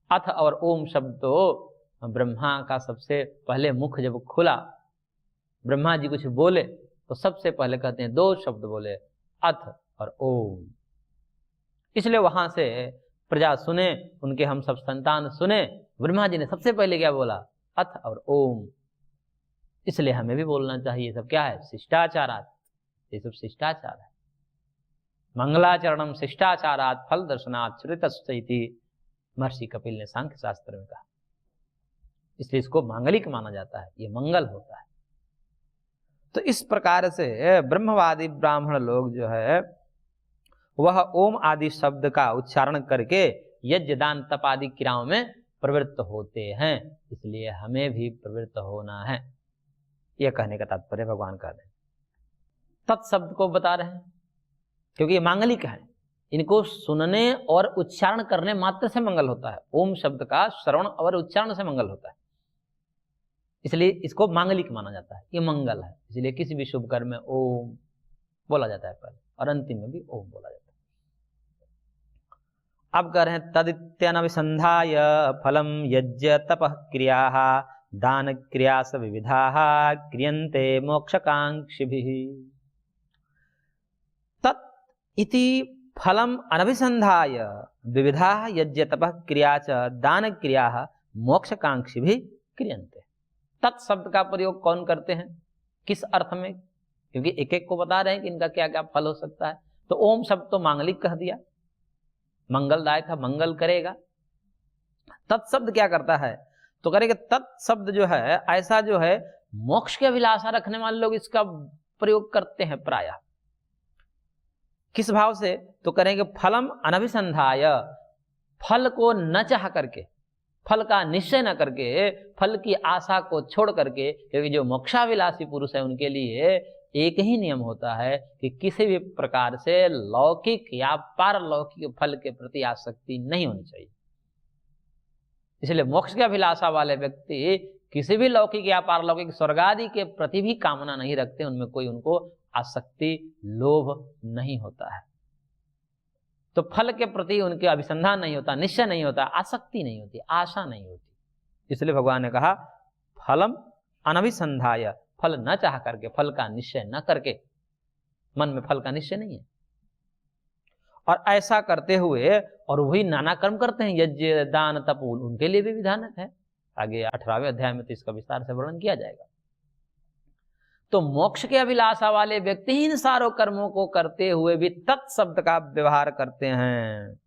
अथ और ओम शब्द तो ब्रह्मा का सबसे पहले मुख जब खुला, ब्रह्मा जी कुछ बोले तो सबसे पहले कहते हैं 2 शब्द बोले, अथ और ओम। इसलिए वहां से प्रजा सुने, उनके हम सब संतान सुने, ब्रह्मा जी ने सबसे पहले क्या बोला, अथ और ओम। इसलिए हमें भी बोलना चाहिए। सब क्या है, शिष्टाचारात, ये सब शिष्टाचार है। मंगलाचरणम शिष्टाचारात फल दर्शनात् श्रुतस्यैति महर्षि कपिल ने सांख्य शास्त्र में कहा। इसलिए इसको मांगलिक माना जाता है, ये मंगल होता है। तो इस प्रकार से ब्रह्मवादी ब्राह्मण लोग जो है वह ओम आदि शब्द का उच्चारण करके यज्ञ दान तप आदि क्रियाओं में प्रवृत्त होते हैं। इसलिए हमें भी प्रवृत्त होना है, यह कहने का तात्पर्य भगवान कह रहे हैं। तत्शब्द को बता रहे हैं क्योंकि ये मांगलिक है, इनको सुनने और उच्चारण करने मात्र से मंगल होता है। ओम शब्द का श्रवण और उच्चारण से मंगल होता है, इसलिए इसको मांगलिक माना जाता है, ये मंगल है। इसलिए किसी भी शुभ कर्म में ओम बोला जाता है पहले, और अंतिम में भी ओम बोला जाता है। अब कह रहे हैं तदित्यनभिसंधाय फलम यज्ञ तपः क्रियाः दान क्रियास विविधाः क्रियन्ते मोक्षकांक्षिभिः। तत् इति फलम अनभिसंधाय विविधाः यज्ञ तपः क्रिया च दान क्रियाः मोक्षकांक्षिभिः क्रियन्ते। तत् शब्द का प्रयोग कौन करते हैं, किस अर्थ में, क्योंकि एक एक को बता रहे हैं कि इनका क्या क्या फल हो सकता है। तो ओम शब्द तो मांगलिक कह दिया, मंगलदायक है, मंगल करेगा। तत्शब्द क्या करता है, तो करेगा तत्शब्द जो है ऐसा जो है मोक्ष की अभिलाषा रखने वाले लोग इसका प्रयोग करते हैं प्रायः। किस भाव से, तो करेंगे फलम अनभिसंधाय, फल को न चाह करके, फल का निश्चय न करके, फल की आशा को छोड़ करके, क्योंकि जो मोक्षाभिलाषी पुरुष है उनके लिए एक ही नियम होता है कि किसी भी प्रकार से लौकिक या पारलौकिक फल के प्रति आसक्ति नहीं होनी चाहिए। इसलिए मोक्ष की अभिलाषा वाले व्यक्ति किसी भी लौकिक या पारलौकिक स्वर्ग आदि के प्रति भी कामना नहीं रखते, उनमें कोई उनको आसक्ति लोभ नहीं होता है। तो फल के प्रति उनके अभिसंधान नहीं होता, निश्चय नहीं होता, आसक्ति नहीं होती, आशा नहीं होती। इसलिए भगवान ने कहा फलम अनभिसंधाय, फल न चाह करके, फल का निश्चय न करके, मन में फल का निश्चय नहीं है। और ऐसा करते हुए और वही नाना कर्म करते हैं, यज्ञ दान तप, उनके लिए भी विधानक है। आगे 18वें अध्याय में तो इसका विस्तार से वर्णन किया जाएगा। तो मोक्ष के अभिलाषा वाले व्यक्ति इन सारों कर्मों को करते हुए भी तत्शब्द का व्यवहार करते हैं।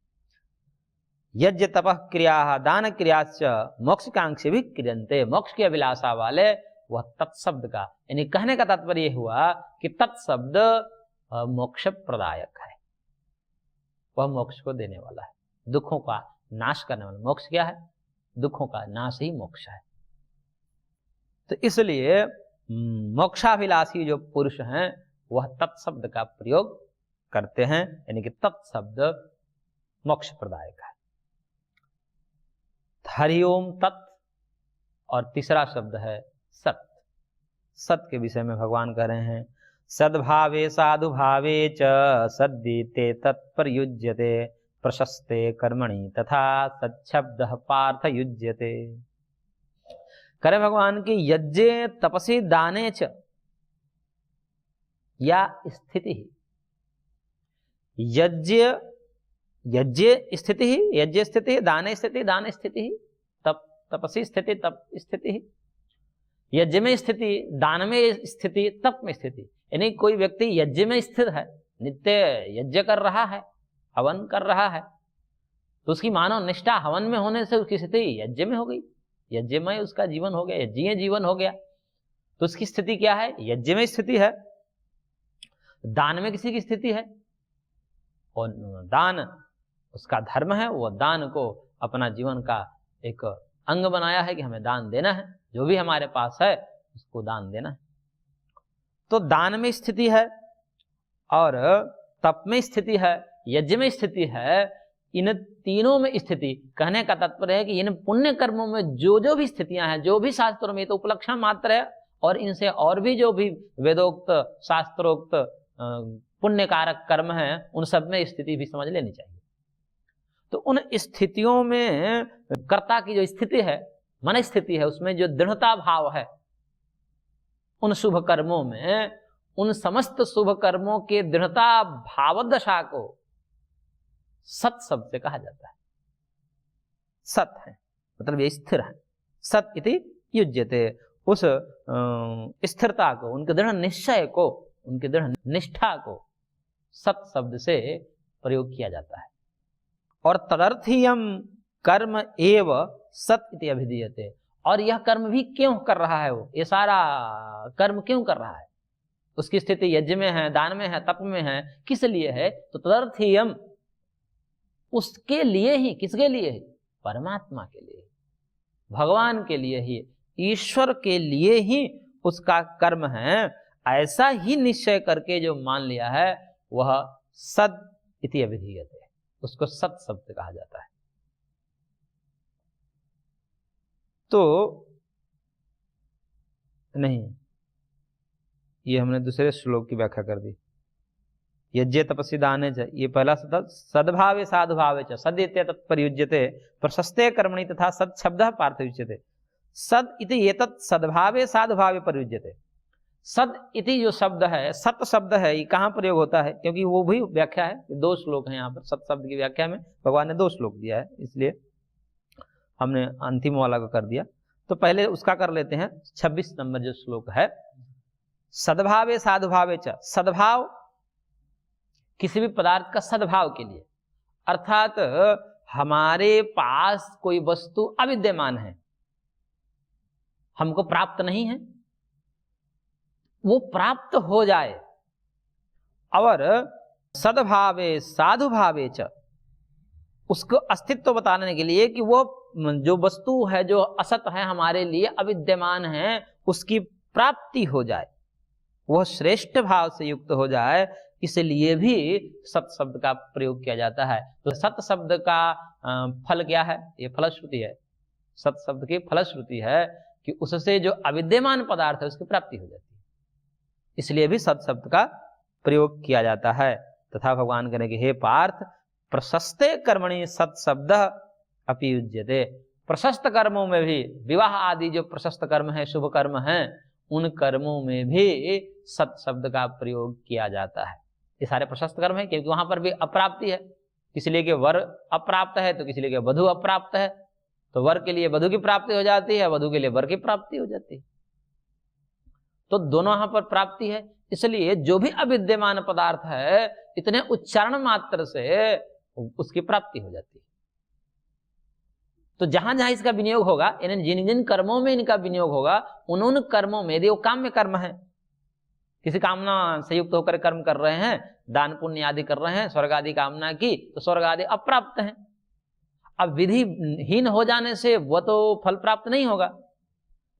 यज्ञ तपः क्रिया दान क्रियाश्च मोक्षकांक्षी भी क्रियन्ते, मोक्ष की अभिलाषा वाले वह तत्शब्द का, यानी कहने का तात्पर्य हुआ कि तत्शब्द मोक्ष प्रदायक है, वह मोक्ष को देने वाला है, दुखों का नाश करने वाला। मोक्ष क्या है, दुखों का नाश ही मोक्ष है। तो इसलिए मोक्षाभिलाषी जो पुरुष हैं वह तत्शब्द का प्रयोग करते हैं, यानी कि तत्शब्द मोक्ष प्रदायक है। हरिओम तत्, और तीसरा शब्द है सत। सत के विषय में भगवान कह रहे हैं सद्भावे साधुभावे च सद्दीते तत्प्रयुज्यते प्रशस्ते कर्मणि तथा सच्छब्दः पार्थ युज्यते। करे भगवान की यज्ञ तपसी दाने च या स्थिति, यज्ञ स्थिति, यज्ञ स्थिति, दाने स्थिति, दान स्थिति, तप तपसी स्थिति, तप स्थिति, यज्ञ में स्थिति, दान में स्थिति, तप में स्थिति। यानी कोई व्यक्ति यज्ञ में स्थित है, नित्य यज्ञ कर रहा है, हवन कर रहा है, तो उसकी मानव निष्ठा हवन में होने से उसकी स्थिति यज्ञ में हो गई, यज्ञ में उसका जीवन हो गया, यज्ञीय जीवन हो गया। तो उसकी स्थिति क्या है, यज्ञ में स्थिति है। दान में किसी की स्थिति है, और दान उसका धर्म है, वो दान को अपना जीवन का एक अंग बनाया है कि हमें दान देना है, जो भी हमारे पास है उसको दान देना है। तो दान में स्थिति है और तप में स्थिति है, यज्ञ में स्थिति है। इन तीनों में स्थिति, कहने का तात्पर्य है कि इन पुण्य कर्मों में जो जो भी स्थितियां हैं, जो भी शास्त्रों में, तो उपलक्षण मात्र है, और इनसे और भी जो भी वेदोक्त शास्त्रोक्त पुण्य कारक कर्म है उन सब में स्थिति भी समझ लेनी चाहिए। तो उन स्थितियों में कर्ता की जो स्थिति है, मन स्थिति है, उसमें जो दृढ़ता भाव है, उन शुभ कर्मों में, उन समस्त शुभ कर्मों के दृढ़ता भाव दशा को सत शब्द से कहा जाता है। सत है मतलब ये स्थिर है। सत इति युज्यते, उस स्थिरता को, उनके दृढ़ निश्चय को, उनके दृढ़ निष्ठा को सत शब्द से प्रयोग किया जाता है। और तदर्थीयम कर्म एव सत इति अभिधीयते, और यह कर्म भी क्यों कर रहा है, वो ये सारा कर्म क्यों कर रहा है, उसकी स्थिति यज्ञ में है, दान में है, तप में है, किस लिए है, तो तदर्थीयम, उसके लिए ही, किसके लिए ही, परमात्मा के लिए, भगवान के लिए ही, ईश्वर के लिए ही उसका कर्म है, ऐसा ही निश्चय करके जो मान लिया है वह सद इति अभिधीयते, उसको सत शब्द कहा जाता है। तो नहीं, ये हमने दूसरे श्लोक की व्याख्या कर दी। यज्ञ तपस्वी दाने च, ये पहला सद्भावे साधुभावे च सद इत्येतत् तत्पर्युज्यते प्रशस्ते कर्मणि तथा सद शब्दः पार्थयुज्यते। सद इति एतत् सद्भावे साधुभावे प्रयुज्यते। सद इति जो शब्द है, सत शब्द है, ये कहाँ प्रयोग होता है, क्योंकि वो भी व्याख्या है, दो श्लोक हैं यहाँ पर। सत शब्द की व्याख्या में भगवान ने दो श्लोक दिया है, इसलिए हमने अंतिम वाला को कर दिया। तो पहले उसका कर लेते हैं। 26 नंबर जो श्लोक है, सद्भावे साधुभावे च, सद्भाव किसी भी पदार्थ का सद्भाव के लिए, अर्थात हमारे पास कोई वस्तु अविद्यमान है, हमको प्राप्त नहीं है, वो प्राप्त हो जाए। और सद्भावे साधुभावे च, उसको अस्तित्व बताने के लिए कि वो जो वस्तु है, जो असत है, हमारे लिए अविद्यमान है, उसकी प्राप्ति हो जाए, वह श्रेष्ठ भाव से युक्त हो जाए, इसलिए भी सत शब्द का प्रयोग किया जाता है। तो सत शब्द का फल क्या है, ये फलश्रुति है। सत शब्द की फलश्रुति है कि उससे जो अविद्यमान पदार्थ है उसकी प्राप्ति हो जाती है, इसलिए भी सत शब्द का प्रयोग किया जाता है। तथा भगवान कहने के हे पार्थ, प्रशस्ते कर्मणि सत शब्द अपि युज्यते, प्रशस्त कर्मों में भी, विवाह आदि जो प्रशस्त कर्म है, शुभ कर्म है, उन कर्मों में भी सत शब्द का प्रयोग किया जाता है। ये सारे प्रशस्त कर्म है, क्योंकि वहां पर भी अप्राप्ति है, किसी लिए के वर अप्राप्त है तो किसी लिए के वधु अप्राप्त है, तो वर के लिए वधु की प्राप्ति हो जाती है, वधु के लिए वर की प्राप्ति हो जाती है, तो दोनों यहां पर प्राप्ति है। इसलिए जो भी अविद्यमान पदार्थ है, इतने उच्चारण मात्र से उसकी प्राप्ति हो जाती है। तो जहां जहां इसका विनियोग होगा, यानी जिन जिन कर्मों में इनका विनियोग होगा, उन कर्मों में, यदि वो काम्य कर्म है, किसी कामना से युक्त होकर कर्म कर रहे हैं, दान पुण्य आदि कर रहे हैं, स्वर्ग आदि कामना की, तो स्वर्ग आदि अप्राप्त हैं। अब विधिहीन हो जाने से वो तो फल प्राप्त नहीं होगा,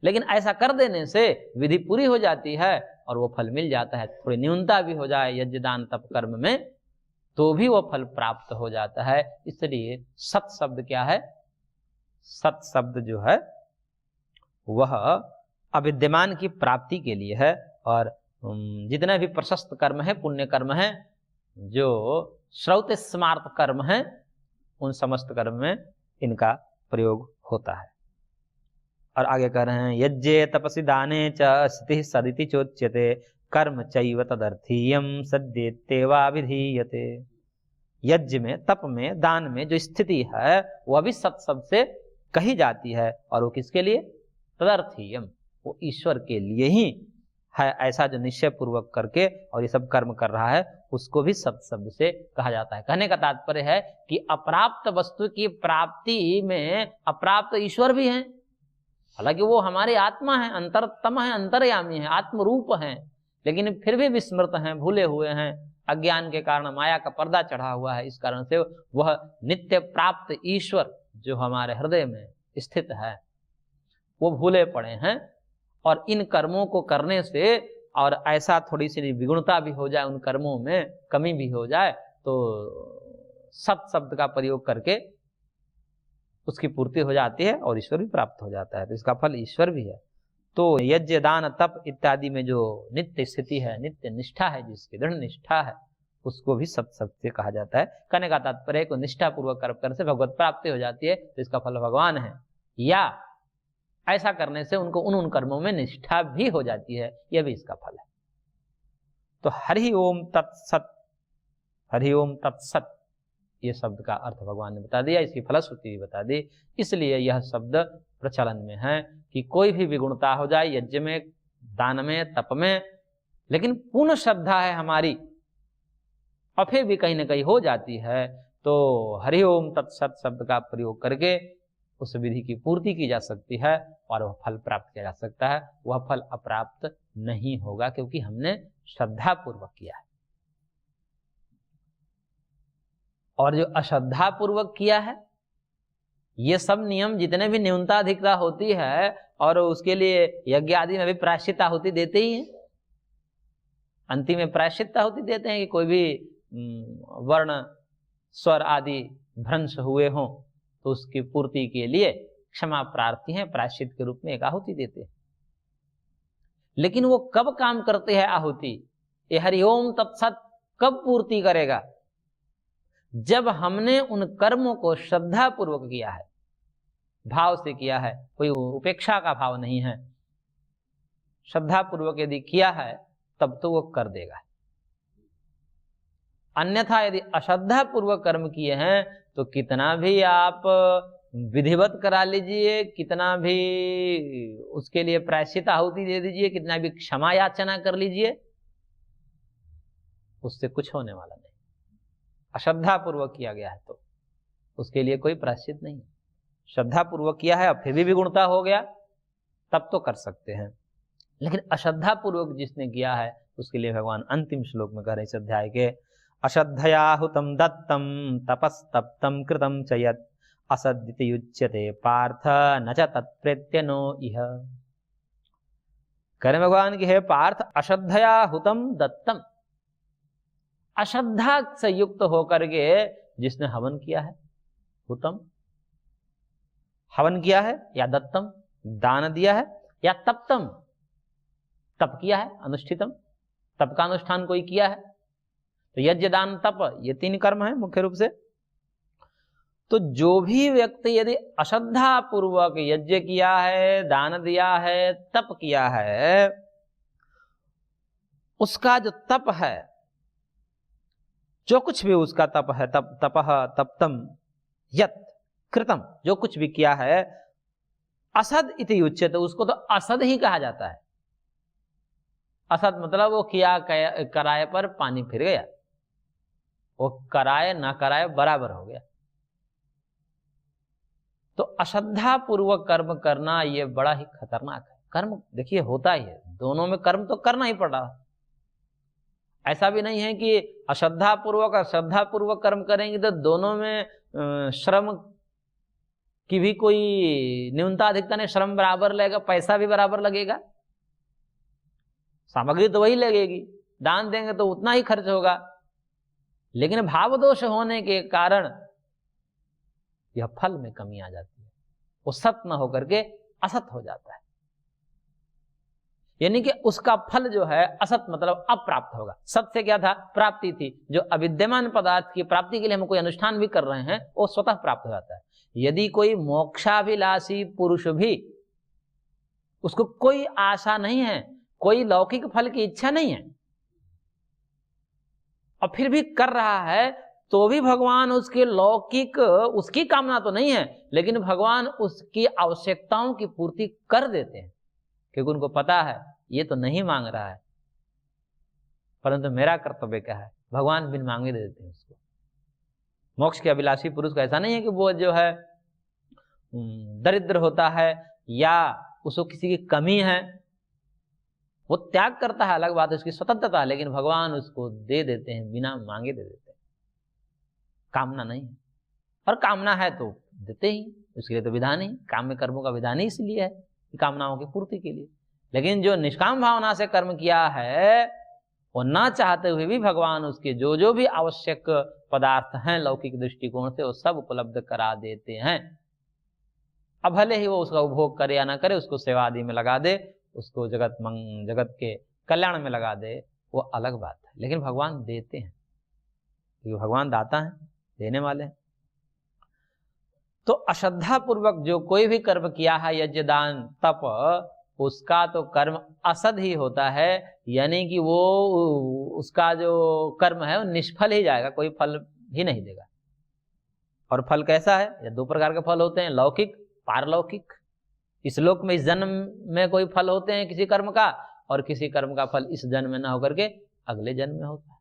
लेकिन ऐसा कर देने से विधि पूरी हो जाती है और वो फल मिल जाता है। थोड़ी न्यूनता भी हो जाए यज्ञ दान तप कर्म में, तो भी वो फल प्राप्त हो जाता है। इसलिए सत शब्द क्या है, सत शब्द जो है वह अविद्यमान की प्राप्ति के लिए है, और जितने भी प्रशस्त कर्म है, पुण्य कर्म है, जो श्रौत स्मार्त कर्म है, उन समस्त कर्म में इनका प्रयोग होता है। और आगे कह रहे हैं, यज्ञे तपसि दाने च स्थितिः सदिति चोच्यते कर्म चैव तदर्थीयं सद्येत्येवाभिधीयते। यज्ञ में, तप में, दान में जो स्थिति है वह भी सत शब्द से कही जाती है, और वो किसके लिए, तदर्थीयम, वो ईश्वर के लिए ही है, ऐसा जो निश्चय पूर्वक करके और ये सब कर्म कर रहा है, उसको भी सत शब्द से कहा जाता है। कहने का तात्पर्य है कि अप्राप्त वस्तु की प्राप्ति में अप्राप्त ईश्वर भी हैं, हालांकि वो हमारी आत्मा है, अंतरतम है, अंतर्यामी है, आत्मरूप है, लेकिन फिर भी विस्मृत हैं, भूले हुए हैं, अज्ञान के कारण माया का पर्दा चढ़ा हुआ है। इस कारण से वह नित्य प्राप्त ईश्वर जो हमारे हृदय में स्थित है, वो भूले पड़े हैं। और इन कर्मों को करने से, और ऐसा थोड़ी सी विगुणता भी हो जाए, उन कर्मों में कमी भी हो जाए, तो सत शब्द का प्रयोग करके उसकी पूर्ति हो जाती है और ईश्वर भी प्राप्त हो जाता है। तो इसका फल ईश्वर भी है। तो यज्ञ दान तप इत्यादि में जो नित्य स्थिति है, नित्य निष्ठा है, जिसकी दृढ़ निष्ठा है, उसको भी सत सत्य कहा जाता है। कहने का तात्पर्य को निष्ठा पूर्वक कर्म करने से भगवत प्राप्ति हो जाती है, तो इसका फल भगवान है, या ऐसा करने से उनको उन कर्मों में निष्ठा भी हो जाती है, यह भी इसका फल है। तो हरि ओम तत्सत, हरि ओम तत्सत ये शब्द का अर्थ भगवान ने बता दिया, इसकी फलश्रुति भी बता दी। इसलिए यह शब्द प्रचलन में है कि कोई भी विगुणता हो जाए यज्ञ में, दान में, तप में, लेकिन पूर्ण श्रद्धा है हमारी और फिर भी कहीं ना कहीं हो जाती है, तो हरि ओम तत्सत शब्द का प्रयोग करके उस विधि की पूर्ति की जा सकती है और वह फल प्राप्त किया जा सकता है। वह फल अप्राप्त नहीं होगा क्योंकि हमने श्रद्धा पूर्वक किया है। और जो अश्रद्धा पूर्वक किया है, ये सब नियम जितने भी न्यूनता अधिकता होती है और उसके लिए यज्ञ आदि में भी प्रायश्चित आहुति देते ही हैं, अंतिम में प्रायश्चित आहुति देते हैं कि कोई भी वर्ण स्वर आदि भ्रंश हुए हों तो उसकी पूर्ति के लिए क्षमा प्रार्थी हैं, प्रायश्चित के रूप में एक आहुति देते हैं। लेकिन वो कब काम करते हैं आहुति, ये हरिओम तत्सत कब पूर्ति करेगा? जब हमने उन कर्मों को श्रद्धा पूर्वक किया है, भाव से किया है, कोई उपेक्षा का भाव नहीं है, श्रद्धा पूर्वक यदि किया है तब तो वो कर देगा। अन्यथा यदि अश्रद्धा पूर्वक कर्म किए हैं तो कितना भी आप विधिवत करा लीजिए, कितना भी उसके लिए प्रायश्चित आहुति दे दीजिए, कितना भी क्षमा याचना कर लीजिए, उससे कुछ होने वाला नहीं। अश्रद्धा पूर्वक किया गया है तो उसके लिए कोई प्रायश्चित नहीं। श्रद्धा पूर्वक किया है और फिर भी विगुणता हो गया तब तो कर सकते हैं, लेकिन अश्रद्धा पूर्वक जिसने किया है उसके लिए भगवान अंतिम श्लोक में कह रहे इस अध्याय के, अश्रद्धयाहुतं दत्तं तपस्तप्तं कृतं च यत् असद्दिति युज्यते पार्थ न च तत्प्रेत्य नो इह। कह रहे भगवान की, हे पार्थ, अश्रद्धयाहुतं दत्तं, अश्रद्धा से युक्त होकर के जिसने हवन किया है, हुतम हवन किया है, या दत्तम दान दिया है, या तप्तम तप किया है, अनुष्ठितम तप का अनुष्ठान कोई किया है, तो यज्ञ दान तप ये 3 कर्म है मुख्य रूप से। तो जो भी व्यक्ति यदि अश्रद्धा पूर्वक यज्ञ किया है, दान दिया है, तप किया है, उसका जो तप है, जो कुछ भी उसका तप है, तपः तप्तम यत् कृतम, जो कुछ भी किया है, असद इति उच्यते, उसको तो असद ही कहा जाता है। असद मतलब वो किया कराए पर पानी फिर गया, वो कराए ना कराए बराबर हो गया। तो अश्रद्धा पूर्वक कर्म करना ये बड़ा ही खतरनाक है। कर्म देखिए होता ही है, दोनों में कर्म तो करना ही पड़ रहा। ऐसा भी नहीं है कि अश्रद्धा पूर्वक और श्रद्धा पूर्वक कर्म करेंगे तो दोनों में श्रम की भी कोई न्यूनता अधिकता नहीं, श्रम बराबर लगेगा, पैसा भी बराबर लगेगा, सामग्री तो वही लगेगी, दान देंगे तो उतना ही खर्च होगा, लेकिन भाव दोष होने के कारण यह फल में कमी आ जाती है, वो सत न होकर के असत हो जाता है। यानी कि उसका फल जो है असत मतलब अप्राप्त होगा। सत से क्या था? प्राप्ति थी। जो अविद्यमान पदार्थ की प्राप्ति के लिए हम कोई अनुष्ठान भी कर रहे हैं वो स्वतः प्राप्त हो जाता है। यदि कोई मोक्षाभिलाषी पुरुष भी, उसको कोई आशा नहीं है, कोई लौकिक फल की इच्छा नहीं है, और फिर भी कर रहा है, तो भी भगवान उसके लौकिक, उसकी कामना तो नहीं है, लेकिन भगवान उसकी आवश्यकताओं की पूर्ति कर देते हैं, क्योंकि उनको पता है ये तो नहीं मांग रहा है, परंतु मेरा कर्तव्य क्या है, भगवान बिन मांगे दे देते हैं उसको। मोक्ष के अभिलाषी पुरुष का ऐसा नहीं है कि वो जो है दरिद्र होता है या उसको किसी की कमी है, वो त्याग करता है अलग बात है, उसकी स्वतंत्रता, लेकिन भगवान उसको दे देते हैं, बिना मांगे दे देते हैं। कामना नहीं है, और कामना है तो देते ही, उसके लिए तो विधान ही, काम में कर्मों का विधान ही इसलिए है कि कामनाओं की पूर्ति के लिए। लेकिन जो निष्काम भावना से कर्म किया है, वो ना चाहते हुए भी भगवान उसके जो जो भी आवश्यक पदार्थ हैं लौकिक दृष्टिकोण से, वो सब उपलब्ध करा देते हैं। अब भले ही वो उसका उपभोग करे या ना करे, उसको सेवा आदि में लगा दे, उसको जगत के कल्याण में लगा दे, वो अलग बात है, लेकिन भगवान देते हैं। क्योंकि भगवान दाता हैं, देने वाले हैं। तो अश्रद्धा पूर्वक जो कोई भी कर्म किया है, यज्ञ दान तप, उसका तो कर्म असद ही होता है, यानी कि वो उसका जो कर्म है वो निष्फल ही जाएगा, कोई फल ही नहीं देगा। और फल कैसा है? ये दो प्रकार के फल होते हैं, लौकिक, पारलौकिक। इस लोक में, इस जन्म में कोई फल होते हैं किसी कर्म का, और किसी कर्म का फल इस जन्म में ना होकर के अगले जन्म में होता है।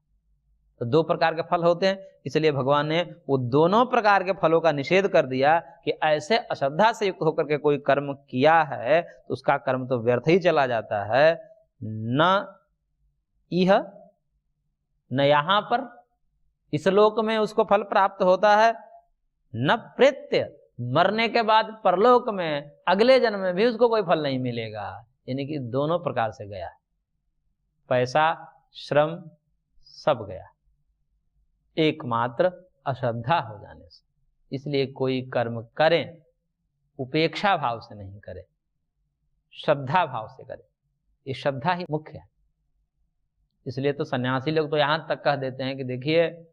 तो दो प्रकार के फल होते हैं, इसलिए भगवान ने वो दोनों प्रकार के फलों का निषेध कर दिया कि ऐसे अश्रद्धा से युक्त होकर के कोई कर्म किया है तो उसका कर्म तो व्यर्थ ही चला जाता है। न यह न यहां पर इस लोक में उसको फल प्राप्त होता है, न प्रेत्य मरने के बाद परलोक में अगले जन्म में भी उसको कोई फल नहीं मिलेगा। यानी कि दोनों प्रकार से गया, पैसा श्रम सब गया, एकमात्र अश्रद्धा हो जाने से। इसलिए कोई कर्म करें उपेक्षा भाव से नहीं करें, श्रद्धा भाव से करें। ये श्रद्धा ही मुख्य है। इसलिए तो सन्यासी लोग तो यहां तक कह देते हैं कि देखिए,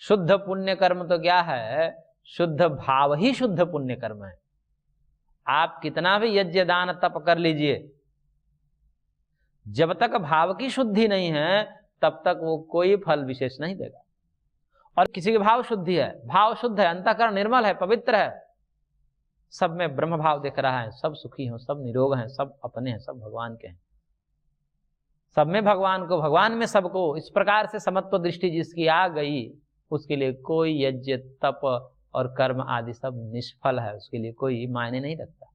शुद्ध पुण्य कर्म तो क्या है, शुद्ध भाव ही शुद्ध पुण्य कर्म है। आप कितना भी यज्ञ दान तप कर लीजिए, जब तक भाव की शुद्धि नहीं है तब तक वो कोई फल विशेष नहीं देगा। और किसी की भाव शुद्धि है, भाव शुद्ध है, अंतःकरण निर्मल है, पवित्र है, सब में ब्रह्म भाव दिख रहा है, सब सुखी हो, सब निरोग हैं, सब अपने हैं, सब भगवान के हैं, सब में भगवान को, भगवान में सबको, इस प्रकार से समत्व दृष्टि जिसकी आ गई, उसके लिए कोई यज्ञ तप और कर्म आदि सब निष्फल है, उसके लिए कोई मायने नहीं रखता।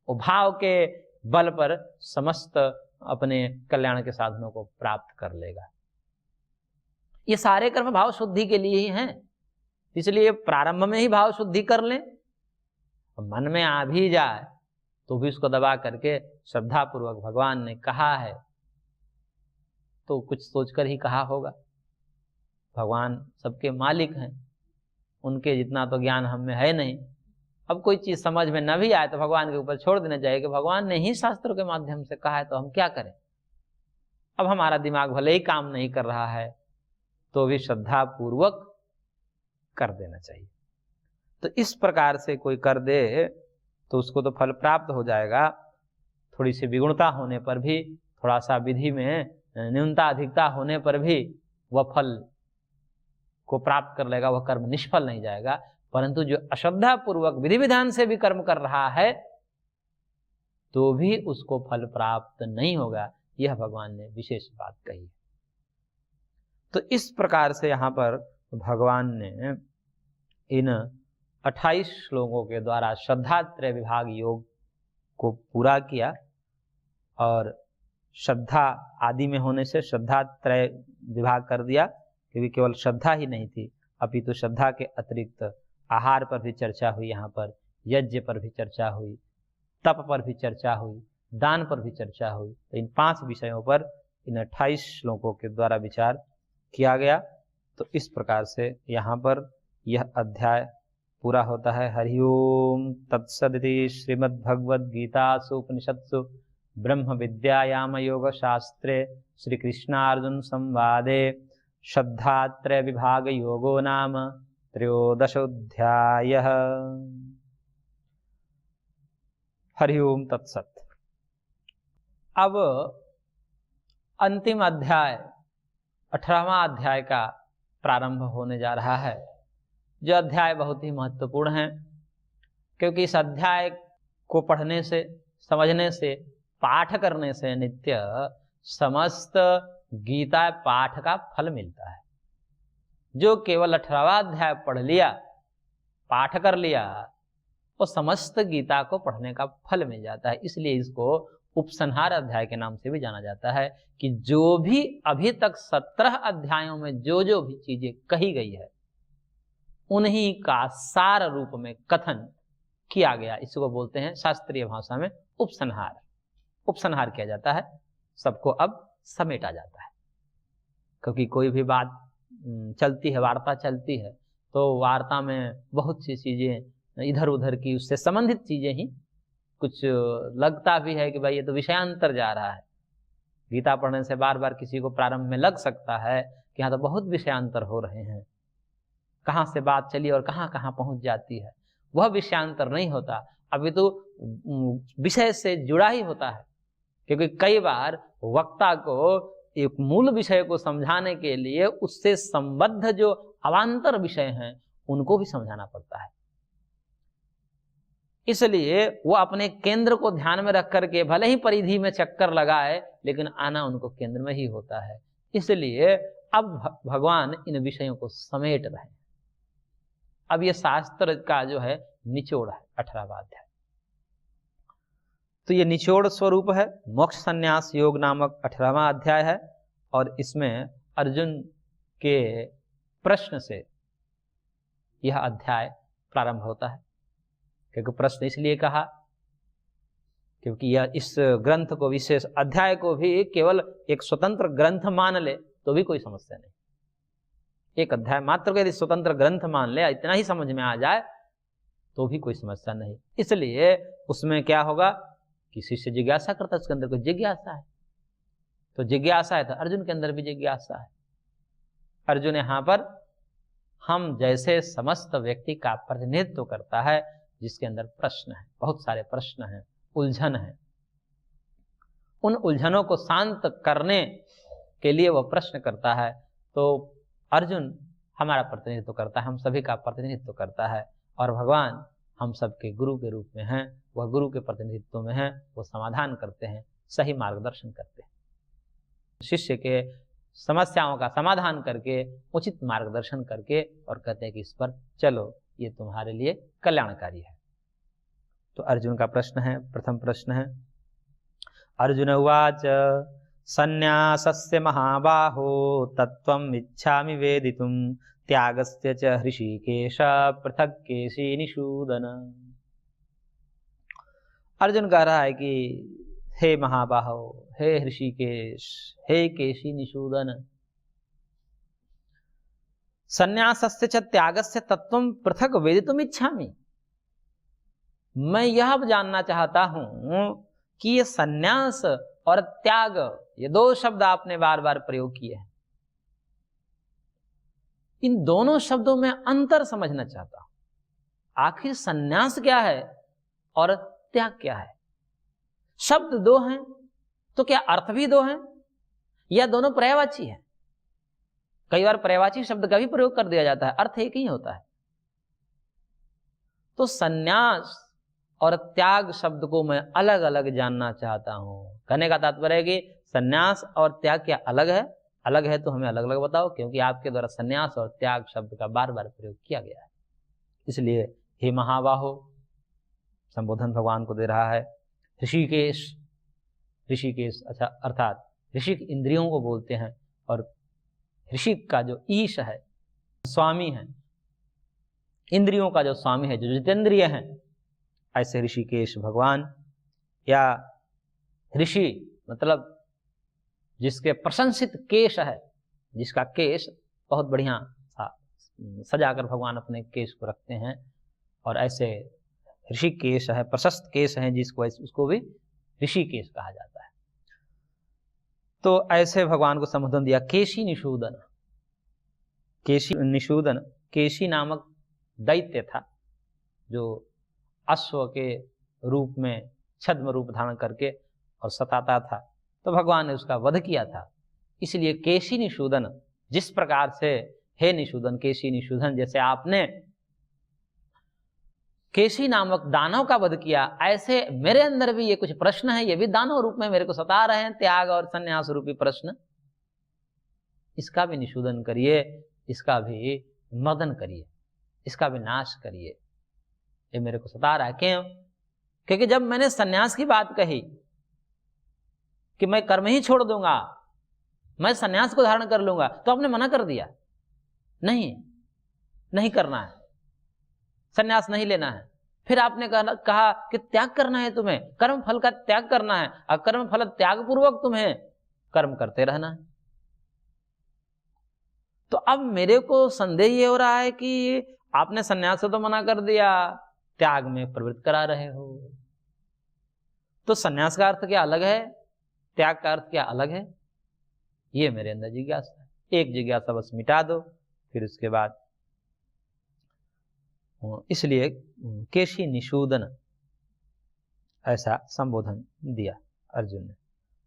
वो भाव के बल पर समस्त अपने कल्याण के साधनों को प्राप्त कर लेगा। ये सारे कर्म भाव शुद्धि के लिए ही हैं, इसलिए प्रारंभ में ही भाव शुद्धि कर लें। मन में आ भी जाए तो भी उसको दबा करके श्रद्धा पूर्वक भगवान ने कहा है तो कुछ सोचकर ही कहा होगा। भगवान सबके मालिक हैं, उनके जितना तो ज्ञान हम में है नहीं। अब कोई चीज समझ में न भी आए तो भगवान के ऊपर छोड़ देना चाहिए कि भगवान ने ही शास्त्रों के माध्यम से कहा है तो हम क्या करें। अब हमारा दिमाग भले ही काम नहीं कर रहा है तो भी श्रद्धा पूर्वक कर देना चाहिए। तो इस प्रकार से कोई कर दे तो उसको तो फल प्राप्त हो जाएगा। थोड़ी सी विगुणता होने पर भी, थोड़ा सा विधि में न्यूनता अधिकता होने पर भी वह फल को प्राप्त कर लेगा, वह कर्म निष्फल नहीं जाएगा। परंतु जो अश्रद्धा पूर्वक विधि विधान से भी कर्म कर रहा है तो भी उसको फल प्राप्त नहीं होगा, यह भगवान ने विशेष बात कही है। तो इस प्रकार से यहाँ पर भगवान ने इन 28 श्लोकों के द्वारा श्रद्धा त्रय विभाग योग को पूरा किया। और श्रद्धा आदि में होने से श्रद्धा त्रय विभाग कर दिया, क्योंकि केवल श्रद्धा ही नहीं थी, अपितु श्रद्धा के अतिरिक्त आहार पर भी चर्चा हुई, यहाँ पर यज्ञ पर भी चर्चा हुई, तप पर भी चर्चा हुई, दान पर भी चर्चा हुई। तो इन 5 विषयों पर इन 28 श्लोकों के द्वारा विचार किया गया। तो इस प्रकार से यहाँ पर यह अध्याय पूरा होता है। हरि ओम तत्सदिति श्रीमद्भगवद्गीतासु उपनिषत्सु ब्रह्म विद्यायाम योग शास्त्रे श्री कृष्णार्जुन संवादे श्रद्धात्रय विभाग योगो नाम 13 हरि ओम तत्सत। अब अंतिम अध्याय 18वां अध्याय का प्रारंभ होने जा रहा है, जो अध्याय बहुत ही महत्वपूर्ण है, क्योंकि इस अध्याय को पढ़ने से, समझने से, पाठ करने से नित्य समस्त गीता पाठ का फल मिलता है। जो केवल 18वां अध्याय पढ़ लिया, पाठ कर लिया, वो समस्त गीता को पढ़ने का फल मिल जाता है। इसलिए इसको उपसंहार अध्याय के नाम से भी जाना जाता है, कि जो भी अभी तक 17 अध्यायों में जो जो भी चीजें कही गई है उन्हीं का सार रूप में कथन किया गया, इसको बोलते हैं शास्त्रीय भाषा में उपसंहार। उपसंहार किया जाता है, सबको अब समेटा जाता है। क्योंकि कोई भी बात चलती है, वार्ता चलती है, तो वार्ता में बहुत सी चीजें इधर उधर की, उससे संबंधित चीजें ही कुछ लगता भी है कि भाई ये तो विषयांतर जा रहा है। गीता पढ़ने से बार बार किसी को प्रारंभ में लग सकता है कि यहाँ तो बहुत विषयांतर हो रहे हैं, कहाँ से बात चली और कहाँ कहाँ पहुंच जाती है, वह विषयांतर नहीं होता, अभी तो विषय से जुड़ा ही होता है। क्योंकि कई बार वक्ता को एक मूल विषय को समझाने के लिए उससे संबद्ध जो अवान्तर विषय हैं उनको भी समझाना पड़ता है। इसलिए वो अपने केंद्र को ध्यान में रख करके भले ही परिधि में चक्कर लगाए, लेकिन आना उनको केंद्र में ही होता है। इसलिए अब भगवान इन विषयों को समेट रहे हैं। अब ये शास्त्र का जो है निचोड़ है 18वां अध्याय। तो ये निचोड़ स्वरूप है, मोक्ष संन्यास योग नामक 18वां अध्याय है। और इसमें अर्जुन के प्रश्न से यह अध्याय प्रारंभ होता है। क्योंकि प्रश्न इसलिए कहा क्योंकि यह इस ग्रंथ को, विशेष अध्याय को भी केवल एक स्वतंत्र ग्रंथ मान ले तो भी कोई समस्या नहीं। एक अध्याय मात्र को यदि स्वतंत्र ग्रंथ मान ले, इतना ही समझ में आ जाए तो भी कोई समस्या नहीं। इसलिए उसमें क्या होगा कि शिष्य जिज्ञासा करता है, उसके अंदर कोई जिज्ञासा है, तो जिज्ञासा है तो अर्जुन के अंदर भी जिज्ञासा है। अर्जुन यहाँ पर हम जैसे समस्त व्यक्ति का प्रतिनिधित्व करता है, जिसके अंदर प्रश्न है, बहुत सारे प्रश्न हैं, उलझन है। उन उलझनों को शांत करने के लिए वह प्रश्न करता है। तो अर्जुन हमारा प्रतिनिधित्व करता है, हम सभी का प्रतिनिधित्व करता है। और भगवान हम सबके गुरु के रूप में हैं, वह गुरु के प्रतिनिधित्व में हैं, वो समाधान करते हैं, सही मार्गदर्शन करते हैं, शिष्य के समस्याओं का समाधान करके, उचित मार्गदर्शन करके, और कहते हैं कि इस पर चलो, ये तुम्हारे लिए कल्याणकारी है। तो अर्जुन का प्रश्न है, प्रथम प्रश्न है, अर्जुन उवाच संन्यासस्य महाबाहो तत्त्वम् इच्छामि वेदितुं त्यागस्य च हृषीकेश पृथक् केशी निषूदन। अर्जुन कह रहा है कि हे महाबाहो, हे हृषीकेश, हे केशी निषूदन, संन्यासस्य च त्यागस्य तत्त्वं पृथक् वेदितुम् इच्छामि। मैं यह जानना चाहता हूं कि ये संन्यास और त्याग, ये दो शब्द आपने बार बार प्रयोग किए हैं, इन दोनों शब्दों में अंतर समझना चाहता हूं। आखिर संन्यास क्या है और त्याग क्या है? शब्द दो हैं तो क्या अर्थ भी दो हैं, या दोनों पर्यायवाची है? कई बार पर्यायवाची शब्द का भी प्रयोग कर दिया जाता है, अर्थ एक ही होता है। तो संन्यास और त्याग शब्द को मैं अलग अलग जानना चाहता हूं। कहने का तात्पर्य है कि संन्यास और त्याग क्या अलग है? अलग है तो हमें अलग अलग बताओ, क्योंकि आपके द्वारा संन्यास और त्याग शब्द का बार बार प्रयोग किया गया है। इसलिए हे महाबाहो, संबोधन भगवान को दे रहा है। ऋषिकेश, ऋषिकेश अच्छा अर्थात ऋषिक इंद्रियों को बोलते हैं, और ऋषिक का जो ईश है, स्वामी है, इंद्रियों का जो स्वामी है, जो जितेंद्रिय है, ऐसे ऋषिकेश भगवान, या ऋषि मतलब जिसके प्रशंसित केश है, जिसका केश बहुत बढ़िया सजाकर भगवान अपने केश को रखते हैं, और ऐसे ऋषिकेश है, प्रशस्त केश है, जिसको उसको भी ऋषिकेश कहा जाता है। तो ऐसे भगवान को संबोधन दिया केशी निषूदन। केशी निषूदन, केशी नामक दैत्य था जो अश्व के रूप में छद्म रूप धारण करके और सताता था, तो भगवान ने उसका वध किया था। इसलिए केशी निषूदन, जिस प्रकार से हे निषूदन, केशी निषूदन, जैसे आपने केशी नामक दानव का वध किया, ऐसे मेरे अंदर भी ये कुछ प्रश्न है, ये भी दानव रूप में मेरे को सता रहे हैं, त्याग और संन्यास रूपी प्रश्न, इसका भी निषूदन करिए, इसका भी मदन करिए, इसका भी नाश करिए। ये मेरे को सता रहा है। क्यों? क्योंकि जब मैंने संन्यास की बात कही कि मैं कर्म ही छोड़ दूंगा, मैं संन्यास को धारण कर लूंगा, तो आपने मना कर दिया, नहीं नहीं करना है, संन्यास नहीं लेना है। फिर आपने कहा कि त्याग करना है, तुम्हें कर्म फल का त्याग करना है, और कर्म फल त्याग पूर्वक तुम्हें कर्म करते रहना है। तो अब मेरे को संदेह ये हो रहा है कि आपने संन्यास से तो मना कर दिया, त्याग में प्रवृत्त करा रहे हो। तो संन्यास का अर्थ क्या अलग है, त्याग का अर्थ क्या अलग है? ये मेरे अंदर जिज्ञासा है। एक जिज्ञासा बस मिटा दो, फिर उसके बाद इसलिए केशी निषूदन ऐसा संबोधन दिया अर्जुन ने।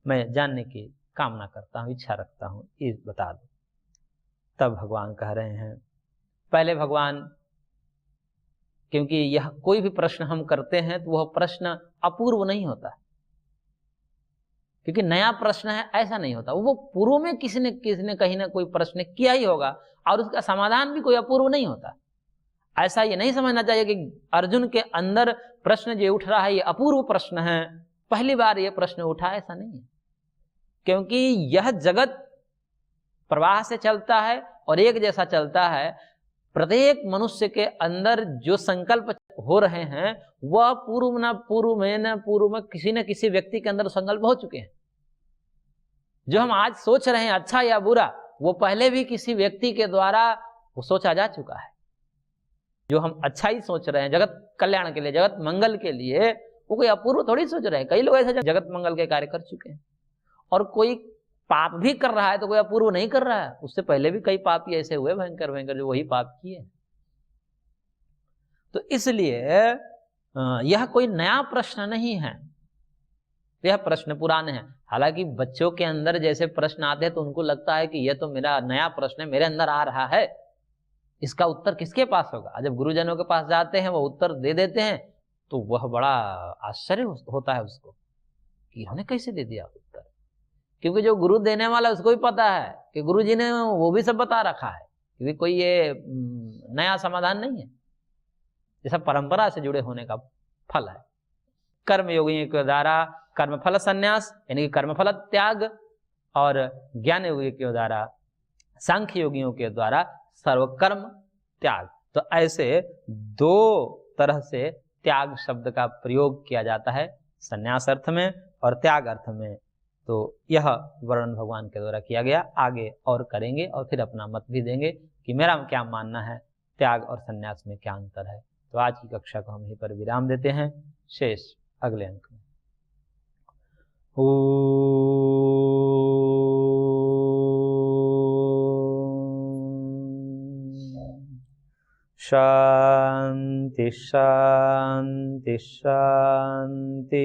मैं जानने की कामना करता हूँ, इच्छा रखता हूँ, ये बता दो। तब भगवान कह रहे हैं, पहले भगवान, क्योंकि यह कोई भी प्रश्न हम करते हैं तो वह प्रश्न अपूर्व नहीं होता, क्योंकि नया प्रश्न है ऐसा नहीं होता, वो पूर्व में किसी ने कहीं ना कोई प्रश्न किया ही होगा और उसका समाधान भी कोई अपूर्व नहीं होता। ऐसा ये नहीं समझना चाहिए कि अर्जुन के अंदर प्रश्न जो उठ रहा है ये अपूर्व प्रश्न है, पहली बार ये प्रश्न उठा, ऐसा नहीं है। क्योंकि यह जगत प्रवाह से चलता है और एक जैसा चलता है। प्रत्येक मनुष्य के अंदर जो संकल्प हो रहे हैं वह पूर्व में किसी न किसी व्यक्ति के अंदर संकल्प हो चुके हैं। जो हम आज सोच रहे हैं अच्छा या बुरा, वो पहले भी किसी व्यक्ति के द्वारा वो सोचा जा चुका है। जो हम अच्छा ही सोच रहे हैं जगत कल्याण के लिए, जगत मंगल के लिए, वो कोई अपूर्व थोड़ी सोच रहे हैं। कई लोग ऐसे जगत मंगल के कार्य कर चुके हैं। और कोई पाप भी कर रहा है तो कोई अपूर्व नहीं कर रहा है, उससे पहले भी कई पापी ऐसे हुए भयंकर भयंकर जो वही पाप किए। तो इसलिए यह कोई नया प्रश्न नहीं है, यह प्रश्न पुराने हैं। हालांकि बच्चों के अंदर जैसे प्रश्न आते हैं तो उनको लगता है कि यह तो मेरा नया प्रश्न है, मेरे अंदर आ रहा है, इसका उत्तर किसके पास होगा। जब गुरुजनों के पास जाते हैं वो उत्तर दे देते हैं तो वह बड़ा आश्चर्य होता है उसको कि इन्होंने कैसे दे दिया उत्तर। क्योंकि जो गुरु देने वाला उसको भी पता है कि गुरु जी ने वो भी सब बता रखा है, क्योंकि कोई ये नया समाधान नहीं है, ये सब परंपरा से जुड़े होने का फल है। कर्म योगियों के द्वारा कर्म फल संन्यास यानी कि कर्म फल त्याग, और ज्ञान योगियों के द्वारा, सांख्य योगियों के द्वारा सर्वकर्म त्याग। तो ऐसे दो तरह से त्याग शब्द का प्रयोग किया जाता है, संन्यास अर्थ में और त्याग अर्थ में। तो यह वर्णन भगवान के द्वारा किया गया। आगे और करेंगे और फिर अपना मत भी देंगे कि मेरा क्या मानना है, त्याग और संन्यास में क्या अंतर है। तो आज की कक्षा को हम यहीं पर विराम देते हैं, शेष अगले अंक में। शांति शांति शांति।